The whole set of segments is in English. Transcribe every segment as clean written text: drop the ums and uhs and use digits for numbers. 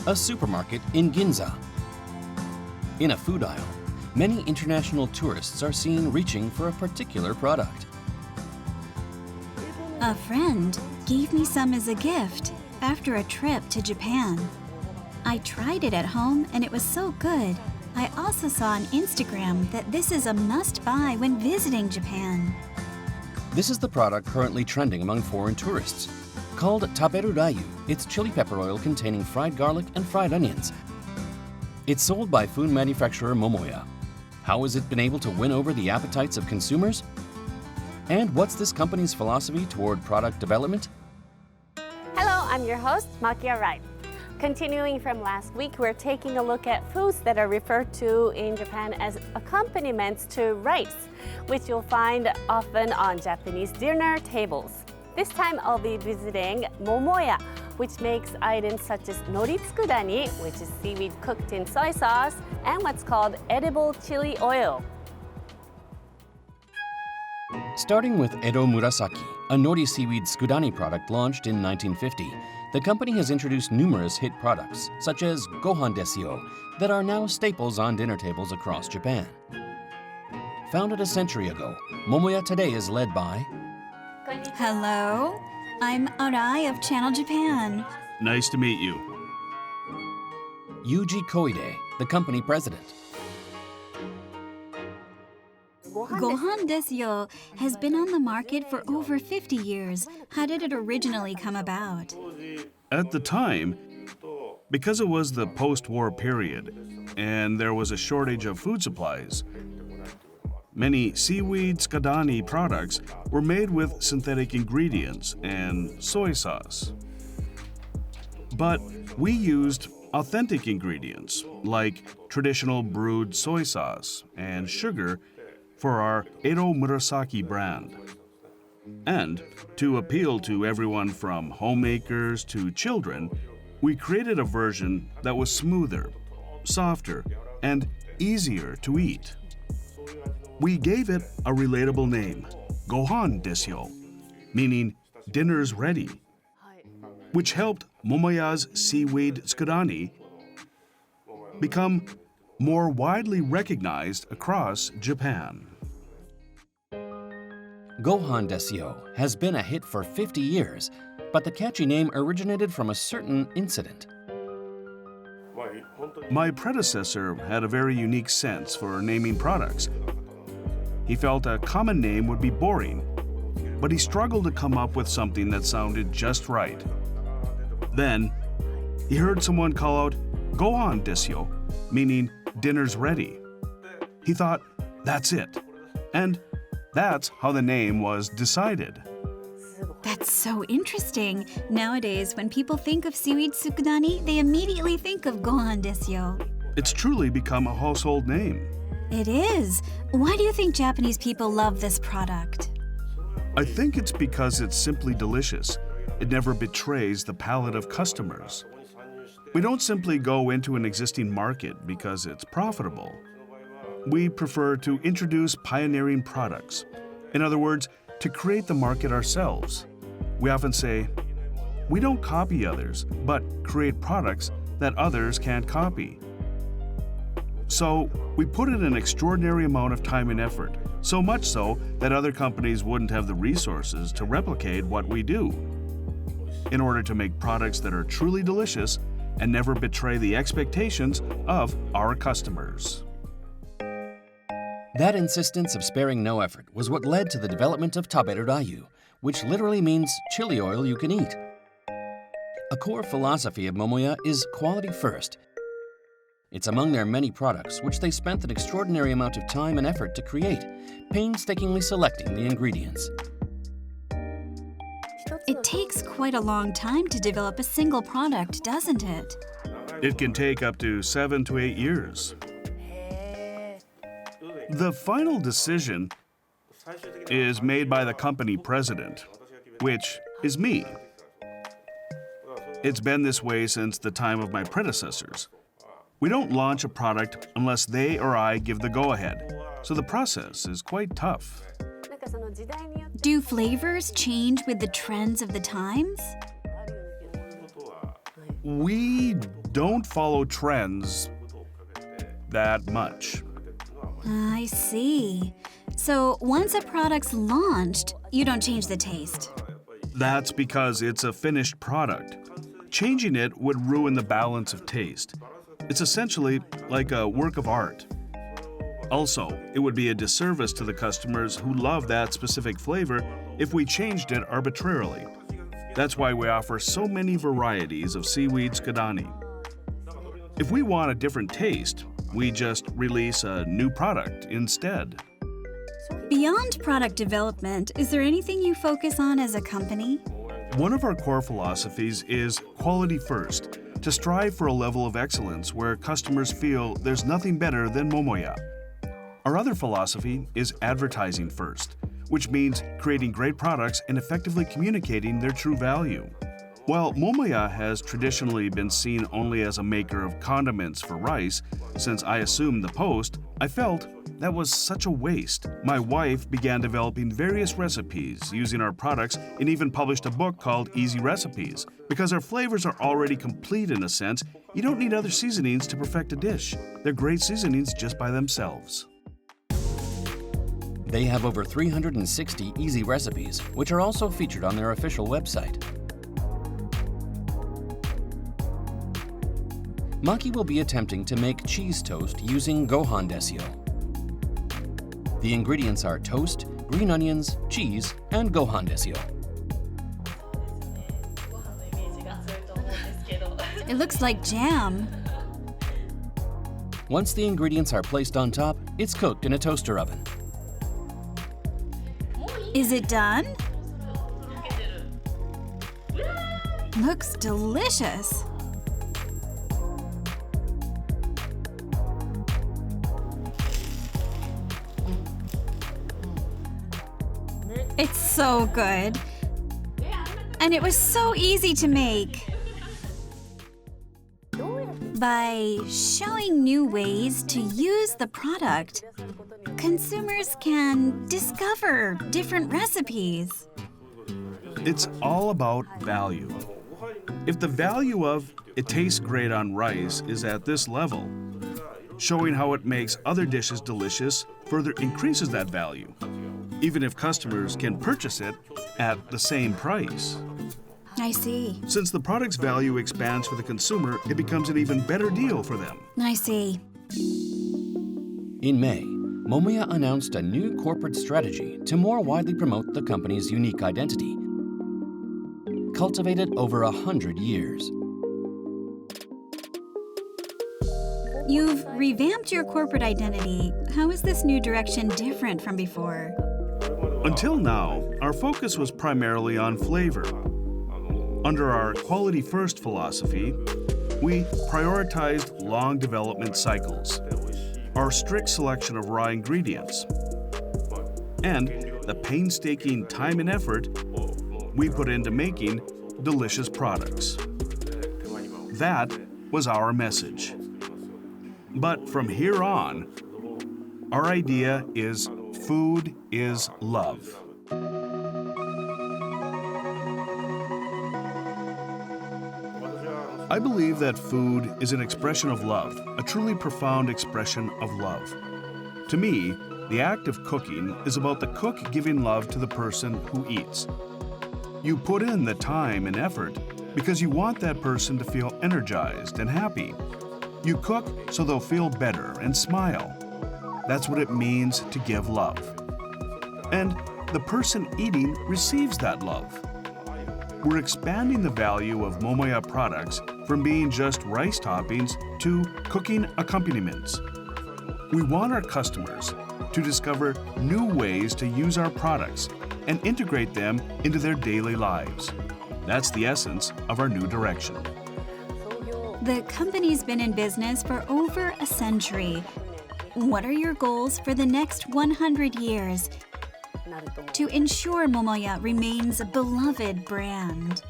a supermarket in Ginza. In a food aisle, many international tourists are seen reaching for a particular product. A friend gave me some as a gift after a trip to Japan. I tried it at home and it was so good. I also saw on Instagram that this is a must-buy when visiting Japan. This is the product currently trending among foreign tourists. Called Taberu Rayu, it's chili pepper oil containing fried garlic and fried onions. It's sold by food manufacturer Momoya. How has it been able to win over the appetites of consumers? And what's this company's philosophy toward product development? Hello, I'm your host, Makia Rai. Continuing from last week, we're taking a look at foods that are referred to in Japan as accompaniments to rice, which you'll find often on Japanese dinner tables. This time I'll be visiting Momoya, which makes items such as nori tsukudani, which is seaweed cooked in soy sauce, and what's called edible chili oil. Starting with Edo Murasaki, a nori seaweed tsukudani product launched in 1950, the company has introduced numerous hit products, such as Gohan Desuyo, that are now staples on dinner tables across Japan. Founded a century ago, Momoya today is led by Hello, I'm Arai of Channel Japan. Nice to meet you. Yuji Koide, the company president. Gohan Desuyo has been on the market for over 50 years. How did it originally come about? At the time, because it was the post-war period and there was a shortage of food supplies, many seaweed tsukudani products were made with synthetic ingredients and soy sauce. But we used authentic ingredients like traditional brewed soy sauce and sugar for our Edo Murasaki brand. And to appeal to everyone from homemakers to children, we created a version that was smoother, softer, and easier to eat. We gave it a relatable name, Gohan Desuyo, meaning dinner's ready, which helped Momoya's seaweed tsukudani become more widely recognized across Japan. Gohan Desuyo has been a hit for 50 years, but the catchy name originated from a certain incident. My predecessor had a very unique sense for naming products. He felt a common name would be boring, but he struggled to come up with something that sounded just right. Then, he heard someone call out Gohan Desuyo, meaning dinner's ready. He thought, that's it. And that's how the name was decided. That's so interesting. Nowadays, when people think of seaweed tsukudani, they immediately think of Gohan Desuyo. It's truly become a household name. It is. Why do you think Japanese people love this product? I think it's because it's simply delicious. It never betrays the palate of customers. We don't simply go into an existing market because it's profitable. We prefer to introduce pioneering products. In other words, to create the market ourselves. We often say, we don't copy others, but create products that others can't copy. So, we put in an extraordinary amount of time and effort, so much so that other companies wouldn't have the resources to replicate what we do. In order to make products that are truly delicious and never betray the expectations of our customers. That insistence of sparing no effort was what led to the development of Taberu Rayu, which literally means chili oil you can eat. A core philosophy of Momoya is quality first. It's among their many products which they spent an extraordinary amount of time and effort to create, painstakingly selecting the ingredients. It takes quite a long time to develop a single product, doesn't it? It can take up to 7 to 8 years. The final decision is made by the company president, which is me. It's been this way since the time of my predecessors. We don't launch a product unless they or I give the go-ahead, so the process is quite tough. Do flavors change with the trends of the times? We don't follow trends that much. I see. So once a product's launched, you don't change the taste. That's because it's a finished product. Changing it would ruin the balance of taste. It's essentially like a work of art. Also, it would be a disservice to the customers who love that specific flavor if we changed it arbitrarily. That's why we offer so many varieties of seaweed tsukudani. If we want a different taste, we just release a new product instead. Beyond product development, is there anything you focus on as a company? One of our core philosophies is quality first, to strive for a level of excellence where customers feel there's nothing better than Momoya. Our other philosophy is advertising first, which means creating great products and effectively communicating their true value. While Momoya has traditionally been seen only as a maker of condiments for rice, since I assumed the post, I felt that was such a waste. My wife began developing various recipes using our products and even published a book called Easy Recipes. Because our flavors are already complete in a sense, you don't need other seasonings to perfect a dish. They're great seasonings just by themselves. They have over 360 easy recipes, which are also featured on their official website. Maki will be attempting to make cheese toast using Gohan Desuyo. The ingredients are toast, green onions, cheese, and Gohan Desuyo. It looks like jam. Once the ingredients are placed on top, it's cooked in a toaster oven. Is it done? Looks delicious. It's so good. And it was so easy to make. By showing new ways to use the product, consumers can discover different recipes. It's all about value. If the value of it tastes great on rice is at this level, showing how it makes other dishes delicious further increases that value, even if customers can purchase it at the same price. I see. Since the product's value expands for the consumer, it becomes an even better deal for them. I see. In May, Momoya announced a new corporate strategy to more widely promote the company's unique identity, cultivated over 100 years. You've revamped your corporate identity. How is this new direction different from before? Until now, our focus was primarily on flavor. Under our quality first philosophy, we prioritized long development cycles, our strict selection of raw ingredients, and the painstaking time and effort we put into making delicious products. That was our message. But from here on, our idea is food is love. I believe that food is an expression of love, a truly profound expression of love. To me, the act of cooking is about the cook giving love to the person who eats. You put in the time and effort because you want that person to feel energized and happy. You cook so they'll feel better and smile. That's what it means to give love. And the person eating receives that love. We're expanding the value of Momoya products from being just rice toppings to cooking accompaniments. We want our customers to discover new ways to use our products and integrate them into their daily lives. That's the essence of our new direction. The company's been in business for over a century. What are your goals for the next 100 years to ensure Momoya remains a beloved brand?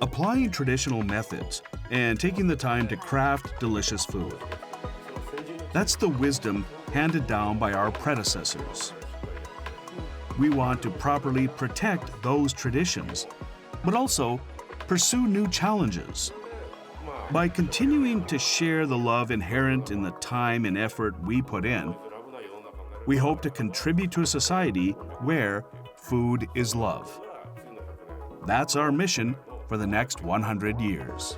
Applying traditional methods and taking the time to craft delicious food. That's the wisdom handed down by our predecessors. We want to properly protect those traditions, but also pursue new challenges. By continuing to share the love inherent in the time and effort we put in, we hope to contribute to a society where food is love. That's our mission for the next 100 years.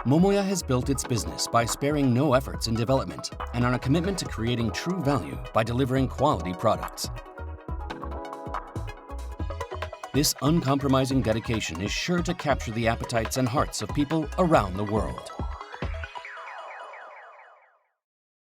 Momoya has built its business by sparing no efforts in development and on a commitment to creating true value by delivering quality products. This uncompromising dedication is sure to capture the appetites and hearts of people around the world.